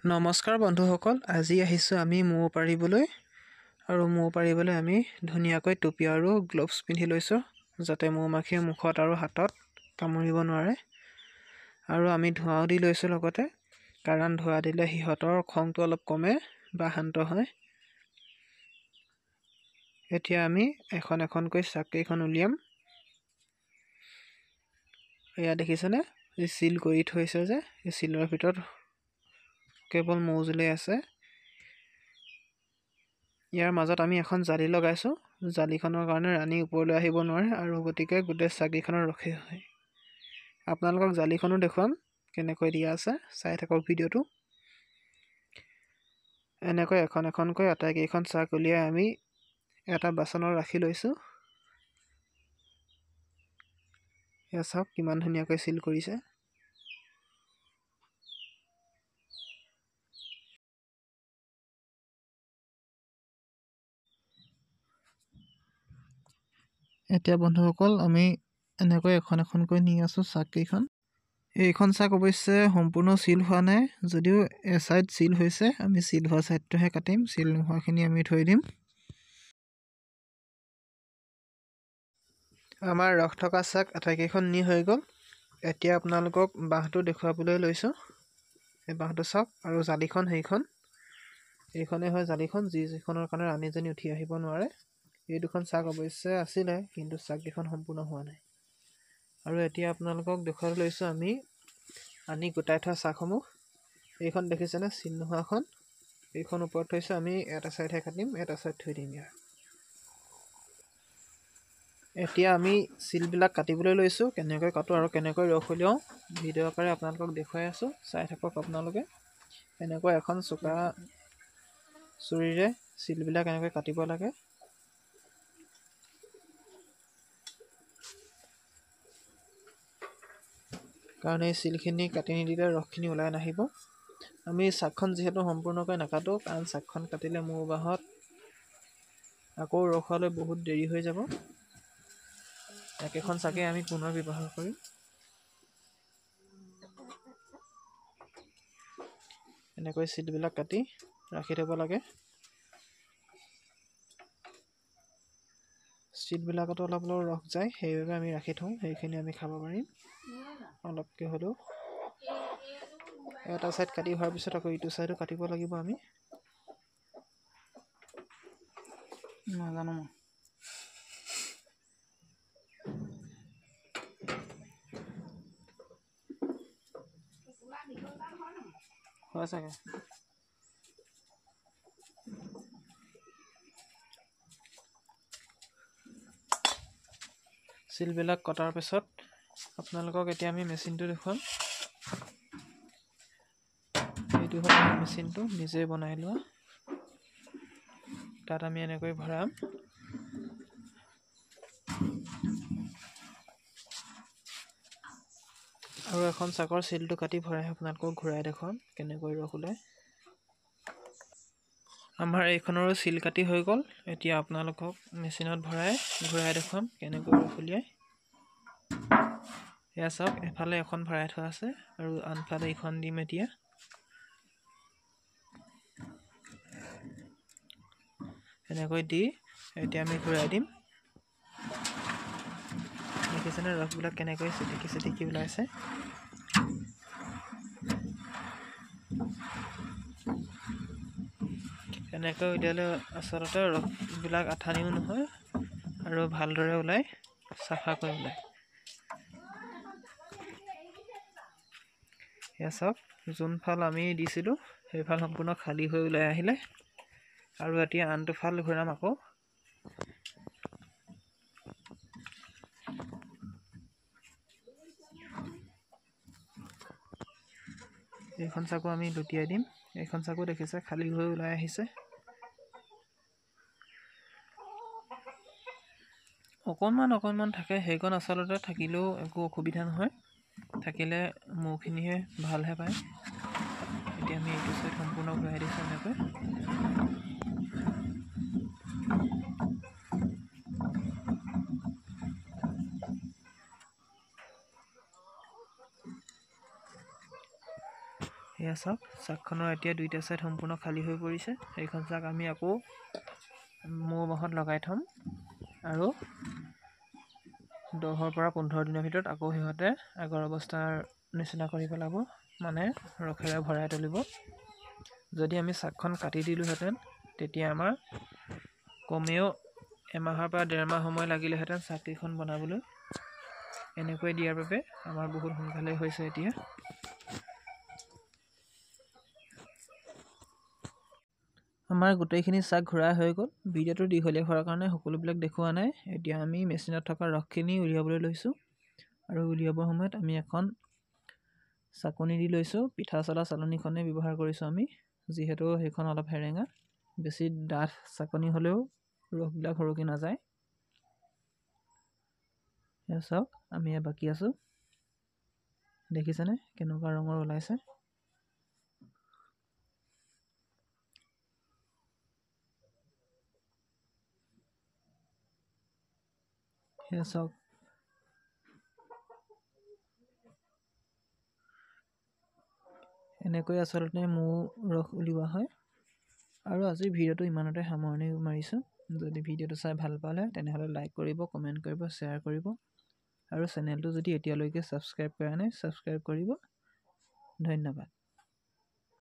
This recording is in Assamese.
নমস্কাৰ বন্ধুসকল, আজি আহিছোঁ আমি মৌ পাৰিবলৈ। আৰু মৌ পাৰিবলৈ আমি ধুনীয়াকৈ টুপি আৰু গ্লভছ পিন্ধি লৈছোঁ, যাতে মৌ মাখিয়ে মুখত আৰু হাতত কামুৰিব নোৱাৰে। আৰু আমি ধোঁৱাও দি লৈছোঁ লগতে, কাৰণ ধোঁৱা দিলে সিহঁতৰ খংটো অলপ কমে বা শান্ত হয়। এতিয়া আমি এখন এখনকৈ চাককেইখন উলিয়াম। এয়া দেখিছেনে, এই চিল কৰি থৈছে যে, এই চিলৰ ভিতৰত কেৱল মৌজোলেই আছে। ইয়াৰ মাজত আমি এখন জালি লগাইছোঁ। জালিখনৰ কাৰণে ৰাণী ওপৰলৈ আহিব নোৱাৰে, আৰু গতিকে গোটেই চাককেইখনৰ ৰখি হয়। আপোনালোকক জালিখনো দেখুৱাম কেনেকৈ দিয়া আছে, চাই থাকক ভিডিঅ'টো। এনেকৈ এখন এখনকৈ আটাইকেইখন চাক উলিয়াই আমি এটা বাচনত ৰাখি লৈছোঁ। এয়া চাওক কিমান ধুনীয়াকৈ চিল কৰিছে। এতিয়া বন্ধুসকল, আমি এনেকৈ এখন এখনকৈ নি আছোঁ চাককেইখন। এইখন চাক অৱশ্যে সম্পূৰ্ণ চিল হোৱা নাই, যদিও এচাইড চিল হৈছে। আমি চিল হোৱা চাইডটোহে কাটিম, চিল নোহোৱাখিনি আমি থৈ দিম। আমাৰ ৰস থকা চাক আটাইকেইখন নি হৈ গ'ল। এতিয়া আপোনালোকক বাঁহটো দেখুৱাবলৈ লৈছোঁ। এই বাঁহটো চাওক, আৰু জালিখন সেইখন। এইখনেই হয় জালিখন, যিখনৰ কাৰণে ৰাণীজনী উঠি আহিব নোৱাৰে। এই দুখন চাক অৱশ্যে আছিলে, কিন্তু চাককেইখন সম্পূৰ্ণ হোৱা নাই। আৰু এতিয়া আপোনালোকক দেখুৱাবলৈ লৈছোঁ আমি আনি গোটাই থোৱা চাকসমূহ। এইখন দেখিছেনে, চিল নোহোৱাখন। এইখন ওপৰত থৈছোঁ, আমি এটা চাইডহে কাটিম, এটা চাইড থৈ দিম ইয়াৰ। এতিয়া আমি চিলবিলাক কাটিবলৈ লৈছোঁ। কেনেকৈ কাটোঁ আৰু কেনেকৈ ৰস উলিয়াওঁ ভিডিঅ' আকাৰে আপোনালোকক দেখুৱাই আছোঁ, চাই থাকক আপোনালোকে। এনেকৈ এখন চোকা চুৰিৰে চিলবিলাক এনেকৈ কাটিব লাগে। কাৰণ এই চিলখিনি কাটি নিদিলে ৰসখিনি ওলাই নাহিব। আমি চাকখন যিহেতু সম্পূৰ্ণকৈ নাকাটোঁ, কাৰণ চাকখন কাটিলে মৌ বাঁহত আকৌ ৰস হোৱালৈ বহুত দেৰি হৈ যাব। একেখন চাকেই আমি পুনৰ ব্যৱহাৰ কৰিম। এনেকৈ চিলবিলাক কাটি ৰাখি থ'ব লাগে। চিলবিলাকতো অলপ অলপ ৰস যায়, সেইবাবে আমি ৰাখি থওঁ। সেইখিনি আমি খাব পাৰিম অলপকৈ হ'লেও। এটা চাইড কাটি হোৱাৰ পিছত আকৌ ইটো চাইডো কাটিব লাগিব আমি। নাজানো মই। হয় চাগে। চিলবিলাক কটাৰ পিছত আপোনালোকক এতিয়া আমি মেচিনটো দেখুৱাম। এইটো হ'ল মেচিনটো, নিজে বনাই লোৱা। তাত আমি এনেকৈ ভৰাম। আৰু এখন চাকৰ চিলটো কাটি ভৰাই আপোনালোকক ঘূৰাই দেখুৱাম কেনেকৈ ৰস ওলায়। আমাৰ এইখনৰো চিল কাটি হৈ গ'ল। এতিয়া আপোনালোকক মেচিনত ভৰাই ঘূৰাই দেখুৱাম কেনেকৈ ৰস উলিয়ায়। এয়া চাওক, এফালে এখন ভৰাই থোৱা আছে আৰু আনফালে এইখন দিম এতিয়া। এনেকৈ দি এতিয়া আমি ঘূৰাই দিম। দেখিছেনে ৰসবিলাক কেনেকৈ চিটিকি চিটিকি ওলাইছে। এনেকৈ উলিয়ালে আচলতে ৰসবিলাক আঠানিও নহয় আৰু ভালদৰে ওলায়, চাফাকৈ ওলায়। এয়া চাওক, যোনফাল আমি দিছিলোঁ সেইফাল সম্পূৰ্ণ খালী হৈ ওলাই আহিলে। আৰু এতিয়া আনটো ফাল ঘূৰাম আকৌ। এইখন চাকু আমি লুটিয়াই দিম। এইখন চাকু দেখিছে খালী হৈ ওলাই আহিছে। অকণমান থাকে, সেইকণ আচলতে থাকিলেও একো অসুবিধা নহয়। থাকিলে মৌখিনিহে ভালহে পায়। এতিয়া আমি এইটো চাইড সম্পূৰ্ণ ঘূৰাই দিছোঁ এনেকৈ। এয়া চাওক চাকখনৰ এতিয়া দুইটা চাইড সম্পূৰ্ণ খালী হৈ পৰিছে। সেইখন চাক আমি আকৌ মৌ বাহত লগাই থ'ম আৰু 10 পৰা 15 দিনৰ ভিতৰত আকৌ সিহঁতে আগৰ অৱস্থাৰ নিচিনা কৰি পেলাব, মানে ৰসেৰে ভৰাই তুলিব। যদি আমি চাকখন কাটি দিলোঁহেঁতেন তেতিয়া আমাৰ কমেও এমাহৰ পৰা 1.5 মাহ সময় লাগিলেহেঁতেন চাককেইখন বনাবলৈ। এনেকৈ দিয়াৰ বাবে আমাৰ বহুত সোনকালে হৈছে। এতিয়া আমাৰ গোটেইখিনি চাক ঘূৰাই হৈ গ'ল। ভিডিঅ'টো দীঘলীয়া হোৱাৰ কাৰণে সকলোবিলাক দেখুওৱা নাই। এতিয়া আমি মেচিনত থকা ৰসখিনি উলিয়াবলৈ লৈছোঁ আৰু উলিয়াবৰ সময়ত আমি এখন চাকনি দি লৈছোঁ। পিঠা চলা চালনীখনে ব্যৱহাৰ কৰিছোঁ আমি, যিহেতু সেইখন অলপ হেৰেঙা। বেছি ডাঠ চাকনি হ'লেও ৰসবিলাক সৰকি নাযায়। সেয়া চাওক আমি বাকি আছোঁ, দেখিছেনে কেনেকুৱা ৰঙৰ ওলাইছে। সেয়া চাওক এনেকৈ আচলতে মৌ ৰস উলিওৱা হয়। আৰু আজিৰ ভিডিঅ'টো ইমানতে সামৰণি মাৰিছোঁ। যদি ভিডিঅ'টো চাই ভাল পালে তেনেহ'লে লাইক কৰিব, কমেণ্ট কৰিব, শ্বেয়াৰ কৰিব আৰু চেনেলটো যদি এতিয়ালৈকে ছাবস্ক্ৰাইব কৰা নাই ছাবস্ক্ৰাইব কৰিব। ধন্যবাদ।